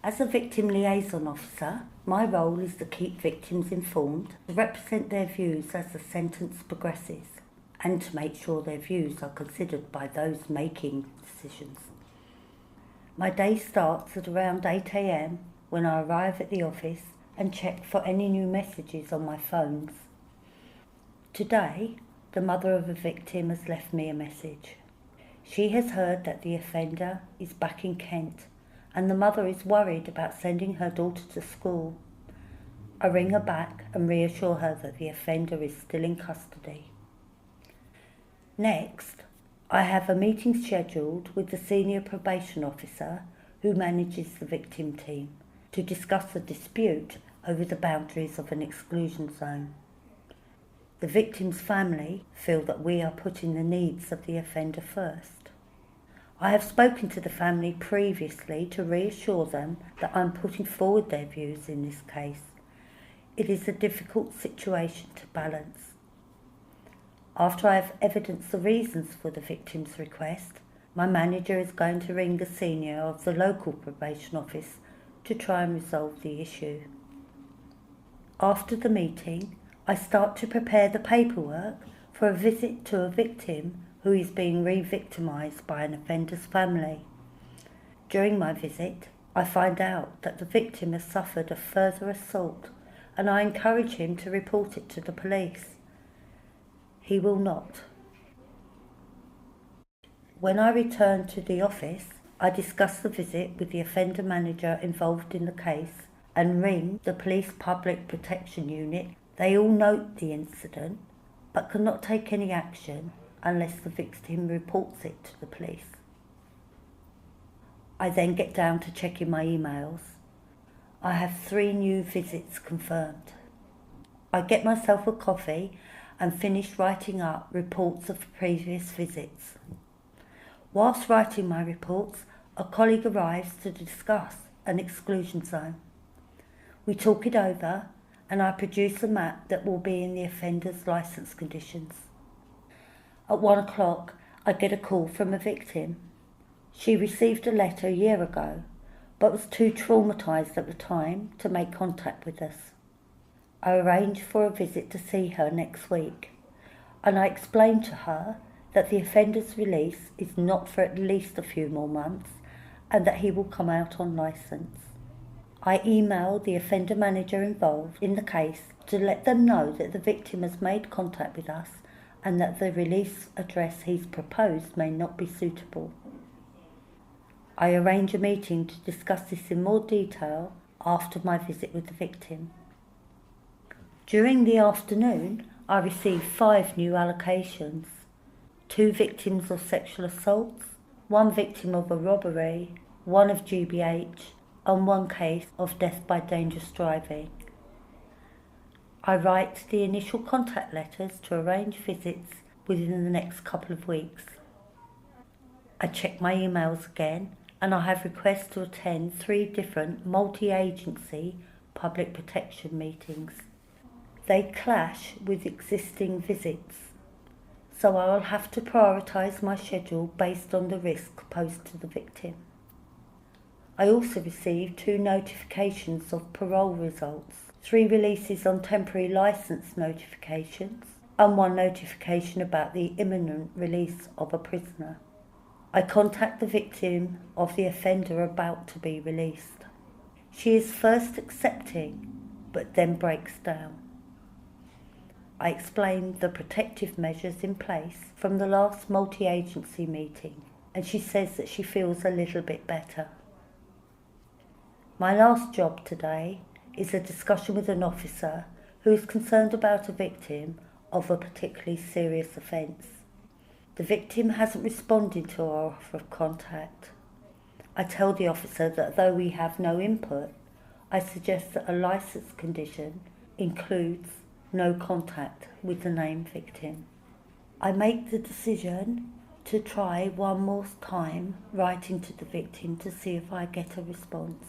As a Victim Liaison Officer, my role is to keep victims informed, to represent their views as the sentence progresses, and to make sure their views are considered by those making decisions. My day starts at around 8 a.m. when I arrive at the office and check for any new messages on my phones. Today, the mother of a victim has left me a message. She has heard that the offender is back in Kent, and the mother is worried about sending her daughter to school. I ring her back and reassure her that the offender is still in custody. Next, I have a meeting scheduled with the Senior Probation Officer who manages the victim team to discuss a dispute over the boundaries of an exclusion zone. The victim's family feel that we are putting the needs of the offender first. I have spoken to the family previously to reassure them that I'm putting forward their views in this case. It is a difficult situation to balance. After I have evidenced the reasons for the victim's request, my manager is going to ring the senior of the local probation office to try and resolve the issue. After the meeting, I start to prepare the paperwork for a visit to a victim who is being re-victimised by an offender's family. During my visit, I find out that the victim has suffered a further assault, and I encourage him to report it to the police. He will not. When I return to the office, I discuss the visit with the offender manager involved in the case and ring the police public protection unit. They all note the incident but cannot take any action unless the victim reports it to the police. I then get down to checking my emails. I have 3 new visits confirmed. I get myself a coffee and finish writing up reports of previous visits. Whilst writing my reports, a colleague arrives to discuss an exclusion zone. We talk it over and I produce a map that will be in the offender's licence conditions. At 1 o'clock, I get a call from a victim. She received a letter a year ago, but was too traumatised at the time to make contact with us. I arranged for a visit to see her next week, and I explained to her that the offender's release is not for at least a few more months, and that he will come out on licence. I emailed the offender manager involved in the case to let them know that the victim has made contact with us and that the release address he's proposed may not be suitable. I arrange a meeting to discuss this in more detail after my visit with the victim. During the afternoon, I received 5 new allocations: 2 victims of sexual assaults, 1 victim of a robbery, 1 of GBH, and 1 case of death by dangerous driving. I write the initial contact letters to arrange visits within the next couple of weeks. I check my emails again and I have requests to attend 3 different multi-agency public protection meetings. They clash with existing visits, so I will have to prioritise my schedule based on the risk posed to the victim. I also received 2 notifications of parole results, 3 releases on temporary licence notifications, and 1 notification about the imminent release of a prisoner. I contact the victim of the offender about to be released. She is first accepting, but then breaks down. I explain the protective measures in place from the last multi-agency meeting, and she says that she feels a little bit better. My last job today is a discussion with an officer who is concerned about a victim of a particularly serious offence. The victim hasn't responded to our offer of contact. I tell the officer that though we have no input, I suggest that a licence condition includes no contact with the named victim. I make the decision to try one more time writing to the victim to see if I get a response.